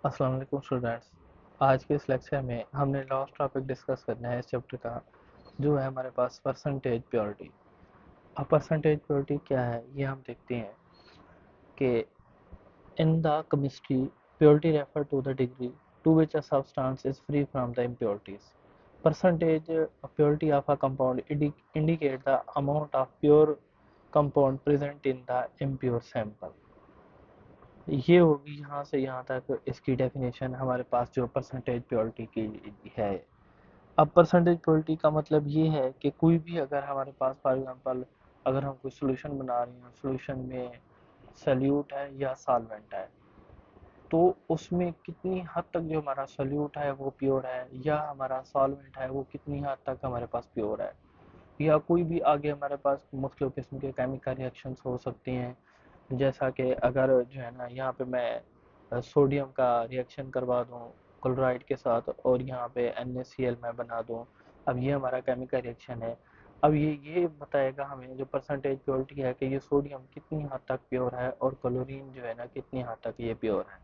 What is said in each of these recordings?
अस्सलाम वालेकुम स्टूडेंट्स। आज के इस लेक्चर में हमने लास्ट टॉपिक डिस्कस करना है इस चैप्टर का, जो है हमारे पास परसेंटेज प्योरिटी। अब परसेंटेज प्योरिटी क्या है ये हम देखते हैं कि in the chemistry purity refer to the degree to which a substance is free from the impurities. Percentage purity of a compound indicate the amount of pure compound present in the impure sample. ये होगी यहाँ से यहाँ तक इसकी definition हमारे पास जो percentage purity की है। अब परसेंटेज प्योरिटी का मतलब ये है कि कोई भी अगर हमारे पास फॉर एग्जांपल अगर हम कोई सोल्यूशन बना रहे हैं, सोल्यूशन में सल्यूट है या सॉल्वेंट है, तो उसमें कितनी हद तक जो हमारा सल्यूट है वो प्योर है या हमारा सॉल्वेंट है वो कितनी हद तक हमारे पास प्योर है, या कोई भी आगे हमारे पास मुख्तलिफ किस्म के केमिकल रिएक्शंस हो सकते हैं। जैसा कि अगर जो है ना यहाँ पे मैं सोडियम का रिएक्शन करवा दूँ क्लोराइड के साथ और यहाँ पे NaCl मैं बना दूँ, अब ये हमारा केमिकल रिएक्शन है। अब ये बताएगा हमें जो परसेंटेज प्योरिटी है कि ये सोडियम कितनी हद तक प्योर है और क्लोरीन जो है ना कितनी हद तक ये प्योर है,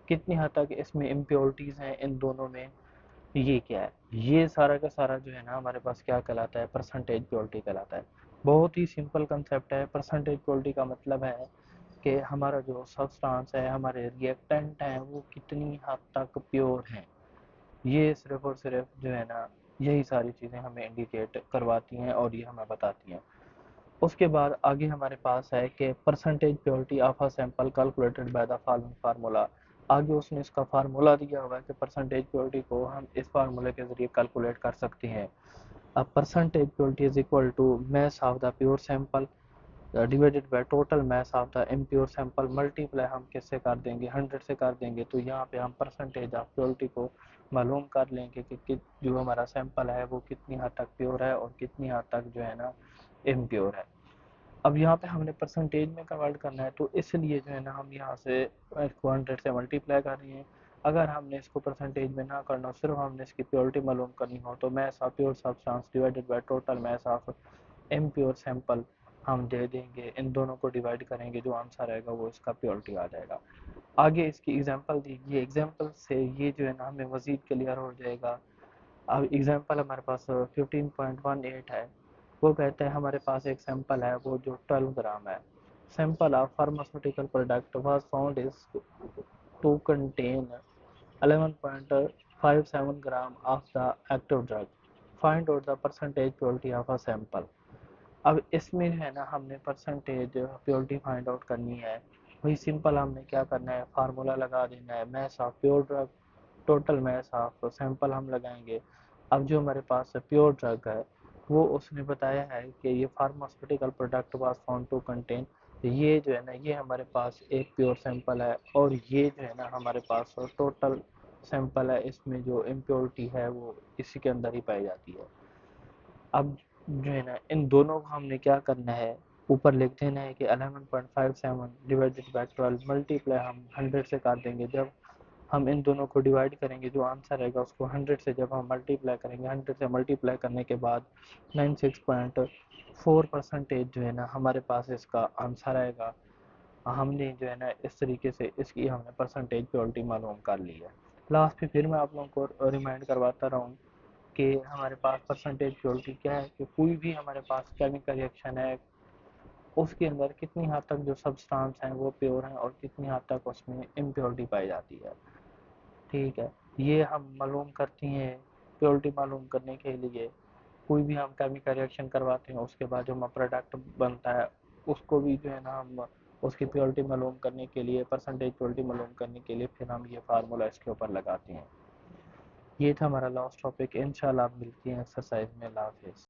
कितनी हद तक इसमें इम्प्योरिटीज़ हैं इन दोनों में। ये क्या है, ये सारा का सारा जो है ना हमारे पास क्या कहलाता है, परसेंटेज प्योरिटी कहलाता है। बहुत ही सिंपल कंसेप्ट है। परसेंटेज प्योरिटी का मतलब है कि हमारा जो सब्सटेंस है, हमारे रिएक्टेंट हैं, वो कितनी हद तक प्योर हैं। ये सिर्फ और सिर्फ जो है ना यही सारी चीज़ें हमें इंडिकेट करवाती हैं और ये हमें बताती हैं। उसके बाद आगे हमारे पास है कि percentage purity of a sample calculated by the following formula. आगे उसने इसका फार्मूला दिया हुआ है कि परसेंटेज प्योरिटी को हम इस फार्मूले के ज़रिए कैलकुलेट कर सकते हैं। अब percentage purity is equal to mass of the pure sample divided by total mass of the impure sample, multiply हम किससे कर देंगे, 100 से कर देंगे। तो यहाँ पे हम परसेंटेज ऑफ प्योरिटी को मालूम कर लेंगे कि जो हमारा सैंपल है वो कितनी हद तक प्योर है और कितनी हद तक जो है ना इम्प्योर है। अब यहाँ पे हमने परसेंटेज में कन्वर्ट करना है, तो इसलिए जो है ना हम यहाँ से इसको 100 से मल्टीप्लाई कर रहे हैं। अगर हमने इसको परसेंटेज में ना करना हो, सिर्फ हमने इसकी प्योरिटी मालूम करनी हो, तो mass of pure substance divided by total mass of impure sample हम दे देंगे। इन दोनों को डिवाइड करेंगे, जो आंसर आएगा वो इसका प्योरिटी आ जाएगा। आगे इसकी एग्जांपल दी, ये एग्जांपल से ये जो है ना हमें मज़ीद क्लियर हो जाएगा। अब एग्जांपल हमारे पास 15.18 है। वो कहते हैं हमारे पास एक सैंपल है वो जो 12 ग्राम है। Sample of pharmaceutical product was found is to contain 11.57 gram of the active drug. Find out the percentage purity of a sample. अब इसमें जो है ना हमने परसेंटेज प्योरिटी फाइंड आउट करनी है। वही सिंपल हमने क्या करना है, फार्मूला लगा देना है, mass of pure drug total mass of sample हम लगाएंगे। अब जो हमारे पास प्योर ड्रग है वो उसने बताया है कि ये pharmaceutical product was found to contain, ये जो है ना ये हमारे पास एक प्योर सैंपल है और ये जो है ना हमारे पास टोटल सैंपल है, इसमें जो इम्प्योरिटी है वो इसी के अंदर ही पाई जाती है। अब जो है ना इन दोनों को हमने क्या करना है, ऊपर लिख देना है कि 11.57 डिवाइडेड बाय 12 मल्टीप्लाई हम 100 से कर देंगे। जब हम इन दोनों को डिवाइड करेंगे, जो आंसर रहेगा उसको 100 से जब हम मल्टीप्लाई करेंगे, 100 से मल्टीप्लाई करने के बाद 96.4 परसेंटेज जो है ना हमारे पास इसका आंसर आएगा। हमने जो है ना इस तरीके से इसकी हमने परसेंटेज प्योरिटी मालूम कर ली है। लास्ट में फिर मैं आप लोगों को रिमाइंड करवाता रहूँ कि हमारे पास परसेंटेज प्योरिटी क्या है, कि कोई भी हमारे पास केमिकल रिएक्शन है उसके अंदर कितनी हद तक जो सब्सटेंस हैं वो प्योर हैं और कितनी हद तक उसमें इम्प्योरिटी पाई जाती है। ठीक है, ये हम मालूम करती हैं। प्योरिटी मालूम करने के लिए कोई भी हम केमिकल रिएक्शन करवाते हैं, उसके बाद जो हमारा प्रोडक्ट बनता है उसको भी जो है ना हम उसकी प्योरिटी मालूम करने के लिए, परसेंटेज प्योरिटी मालूम करने के लिए फिर हम ये फार्मूला इसके ऊपर लगाते हैं। ये था हमारा लास्ट टॉपिक। इंशाल्लाह आप मिलती हैं एक्सरसाइज में। अल्लाह हाफिज़।